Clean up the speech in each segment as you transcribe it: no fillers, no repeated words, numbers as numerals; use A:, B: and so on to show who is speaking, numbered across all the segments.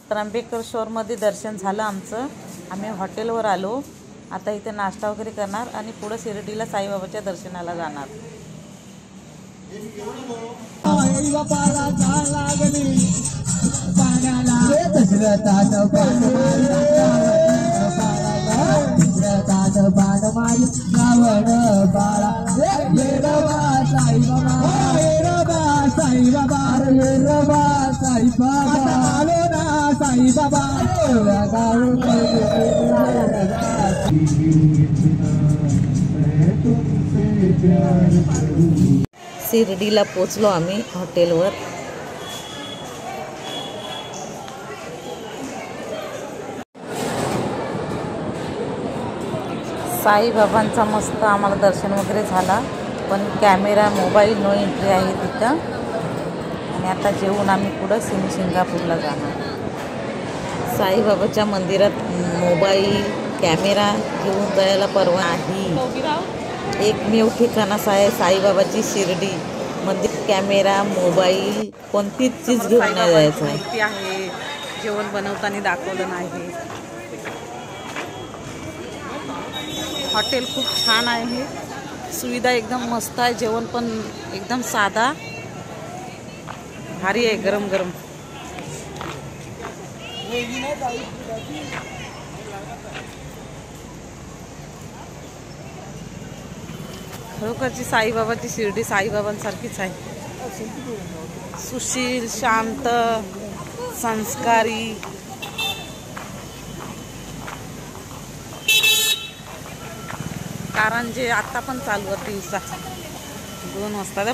A: त्र्यंबकेश्वर शोरमध्ये दर्शन झालं आमचं। आम्ही हॉटेलवर आलो, आता इथे नाश्ता वगैरे करणार आणि पुढे शिर्डीला साईबाबाच्या दर्शनाला जाणार। शिर्डीला पोचलो आम्ही हॉटेलवर। साईबाबांचा मस्त आम्हाला दर्शन वगैरे झाला, पण कॅमेरा मोबाईल नो एंट्री आहे तिथं। आणि आता जेवून आम्ही पुढे सिंगापूरला जाणार। साईबाबाच्या मंदिरात मोबाईल कॅमेरा घेऊन जायला परवानगी आहे। एकमेव ठिकाण असं आहे साईबाबाची शिर्डी, मंदिर कॅमेरा मोबाईल कोणतीच चीज घेऊन नाही जायचं आहे।
B: जेवण बनवताना दाखवलं नाही। हॉटेल खूप छान आहे, सुविधा एकदम मस्त आहे, जेवण पण एकदम साधा भारी आहे, गरम गरम। खरोखरची साईबाबाची शिर्डी साईबाबांसारखीच आहे, सुशील, शांत, संस्कारी। कारण जे आता पण चालू आहे दिवसा 2 वाजता।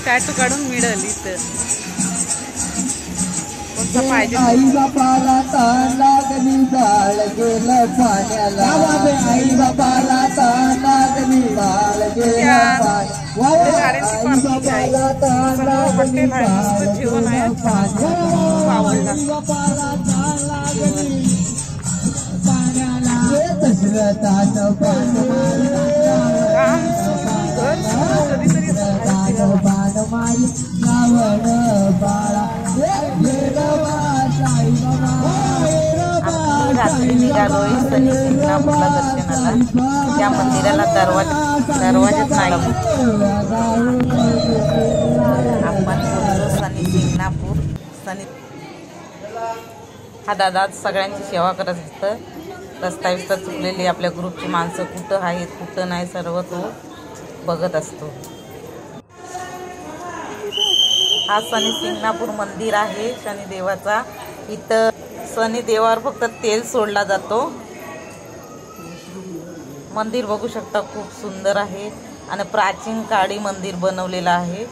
B: टॅटू काढून मिळेल इथं, कोणता पाहिजे? आई बापाला तानागनी बाळ गेलं पाण्याला, आई बापाला तानागनी बाळ गेलं पाण्याला, आई बापाला तानागनी बाळ गेलं पाण्याला, आई बापाला तानागनी पाण्याला, दशरथाच बाण मारी रावण बाळा।
A: रात्री निघालोय शनी शिंगणापूरला दर्शनाला। त्या मंदिराला दरवाजाच नाही। आपण शनी शिंगणापूर हा दादा सगळ्यांची सेवा करत असतं। रस्ता चुकलेली आपल्या ग्रुपची माणसं कुठं आहेत कुठं नाही सर्व तो बघत असतो। हा शनी शिंगणापूर मंदिर आहे शनिदेवाचा। इथं शनिदेवावर फक्त तेल सोडला जातो। मंदिर बघू शकता, खूप सुंदर आहे आणि प्राचीन काळी मंदिर बनवलेलं आहे।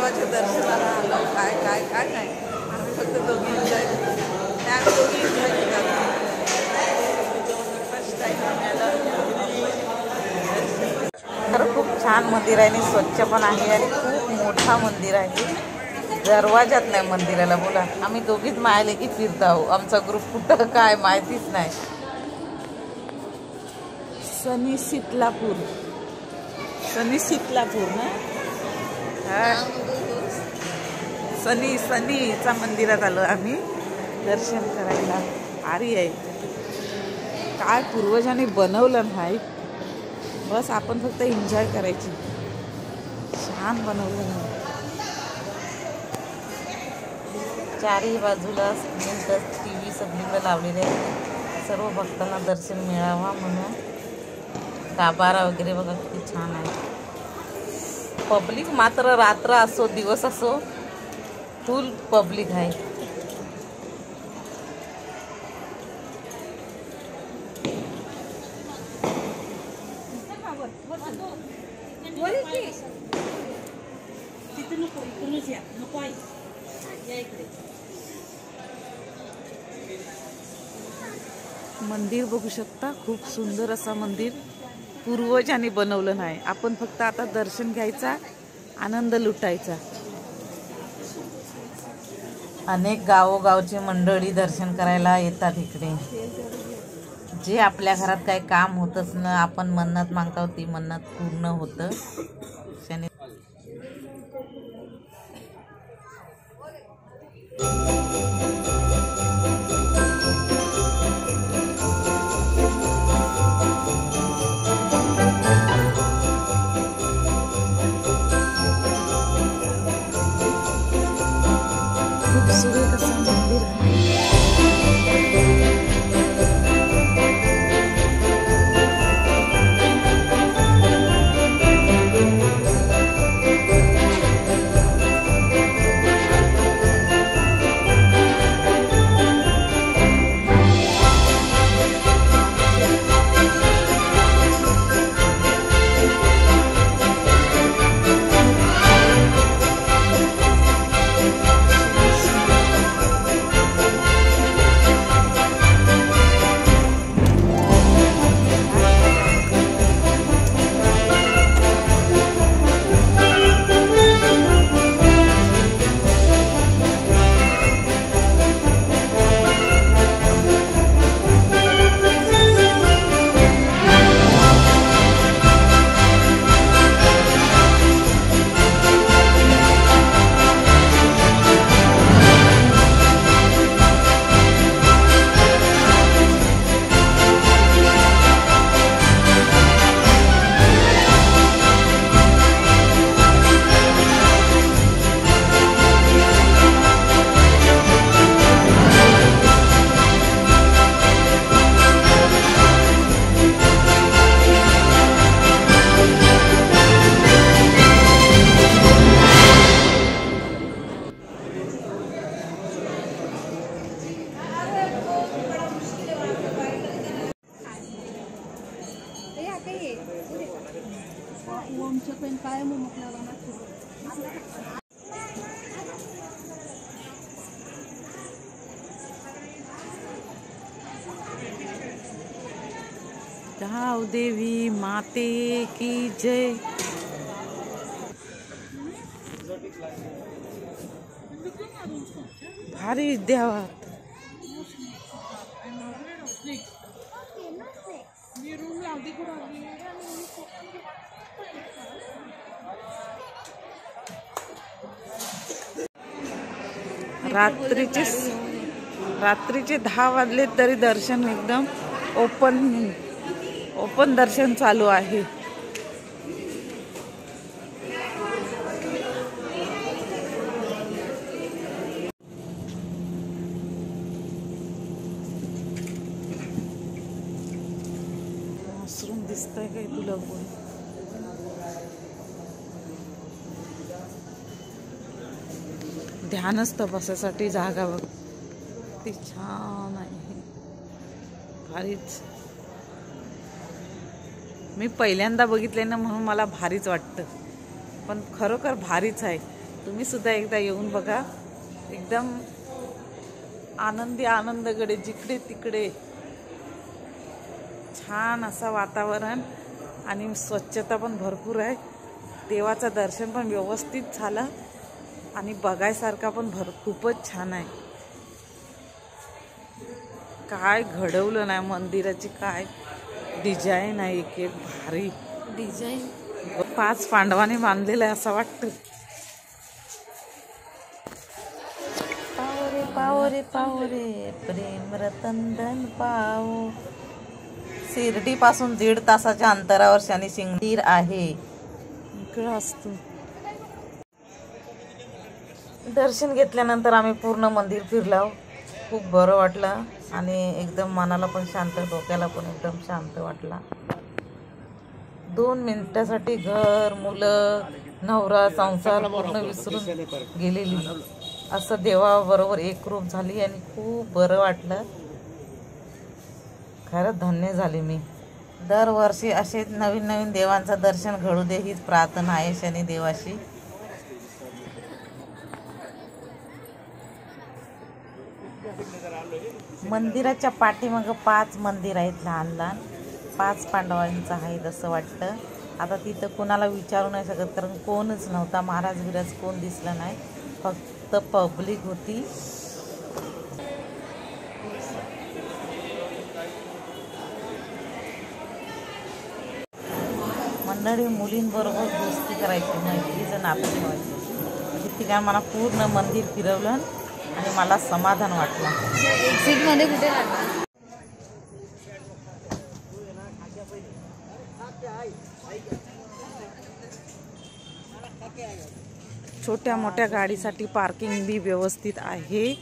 B: देवाच्या दर्शनाला आलो, काय काय काय नाही, आम्ही फक्त दोघी एन्जॉय करतो. त्या दोघी एन्जॉय करतात. फर्स्ट टाईम आम्ही आलो.
A: खरं खूप छान मंदिर आहे आणि स्वच्छ पण आहे आणि खूप मोठा मंदिर आहे. दरवाजात नाही मंदिराला, बोला आम्ही दोघीच मायले की फिरत आहो. आमचा ग्रुप कुठं काय माहितीच नाही.
B: सनी शीतलापूर ना, सनीचा मंदिरात आलो आम्ही दर्शन करायला. भारी आहे, काय पूर्वजांनी बनवलं नाही, बस आपण फक्त एन्जॉय करायची. छान बनवलं नाही.
A: चारही बाजूला TV सगळीकडे लावलेले आहे, सर्व भक्तांना दर्शन मिळावा म्हणून. गाभारा वगैरे बघा किती छान आहे. पब्लिक मात्र रात्र असो दिवस असो फुल पब्लिक आहे.
B: मंदिर बघू शकता, खूप सुंदर असा मंदिर. पूर्वजांनी बनवलं नाही, आपण फक्त आता दर्शन घ्यायचा, आनंद लुटायचा.
A: अनेक गावोगावची मंडळी दर्शन करायला येतात इकडे. जे आपल्या घरात काही काम होतच ना, आपण मन्नत मागतो ती मन्नत पूर्ण होतं.
B: खूप सुरेख असं मंदिर आहे. धाव देवी माते की जय. भारी द्यावा. रात्रीचे 10 वाजले तरी दर्शन एकदम ओपन दर्शन चालू आहे. मशरूम दिसतंय काय तुला? बोल. ध्यानस्थ बसायसाठी जागा बघ, ती छान आहे, भारीच. मी पहिल्यांदा बघितले ना म्हणून मला भारीच वाटतं, पण खरोखर भारीच आहे. तुम्ही सुद्धा एकदा येऊन बघा. एकदम आनंदी आनंदगडे, जिकडे तिकडे छान असं वातावरण आणि स्वच्छता पण भरपूर आहे. देवाचं दर्शन पण व्यवस्थित झालं आणि बघायसारखा पण खूपच छान आहे. काय घडवलं नाही मंदिराची, काय डिझाईन आहे, एक एक भारी डिझाईन. 5 पांडवांनी बांधलेलं आहे असं वाटतं.
A: पावरे पावरे पावरे प्रेम रतन पाव. शिर्डी पासून 1.5 तासाच्या अंतरावर शनी शिंगणापूर आहे.
B: इकडं असतो.
A: दर्शन घेतल्यानंतर आम्ही पूर्ण मंदिर फिरलो. खूप बरं वाटलं आणि एकदम मनाला पण शांत, डोक्याला पण एकदम शांत वाटला. 2 मिनिटासाठी घर, मुलं, नवरा, संसार पूर्ण विसरून गेलेली असं देवाबरोबर एकरूप झाली आणि खूप बरं वाटलं. खरंच धन्य झाले मी. दरवर्षी असे नवीन नवीन देवांचं दर्शन घडू दे हीच प्रार्थना आहे शनी देवाशी. मंदिराच्या पाठीमागं 5 मंदिर आहेत लहान लहान. 5 पांडवांचं आहे असं वाटतं. आता तिथं कोणाला विचारू नाही शकत कारण कोणच नव्हता. महाराज बिराज कोण दिसलं नाही, फक्त पब्लिक होती. मंडळी मुलींबरोबर दोस्ती करायची, मैत्रीचं नातं ठेवायचं. तिथे काय मला पूर्ण मंदिर फिरवलं आणि मला समाधान वाटलं.
C: एक्झिटमध्ये कुठे लागला?
B: छोट्या मोठ्या गाडीसाठी पार्किंग बी व्यवस्थित आहे.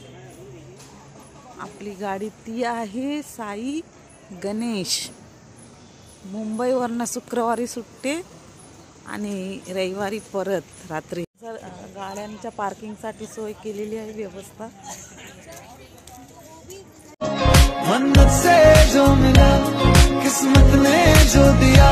B: आपली गाडी ती आहे साई गणेश. मुंबईवरनं शुक्रवारी सुटते आणि रविवारी परत रात्री. गाड्यांच्या पार्किंगसाठी सोय केलेली आहे व्यवस्था.
D: मन्नत से जो मिला, किस्मत ने जो दिया,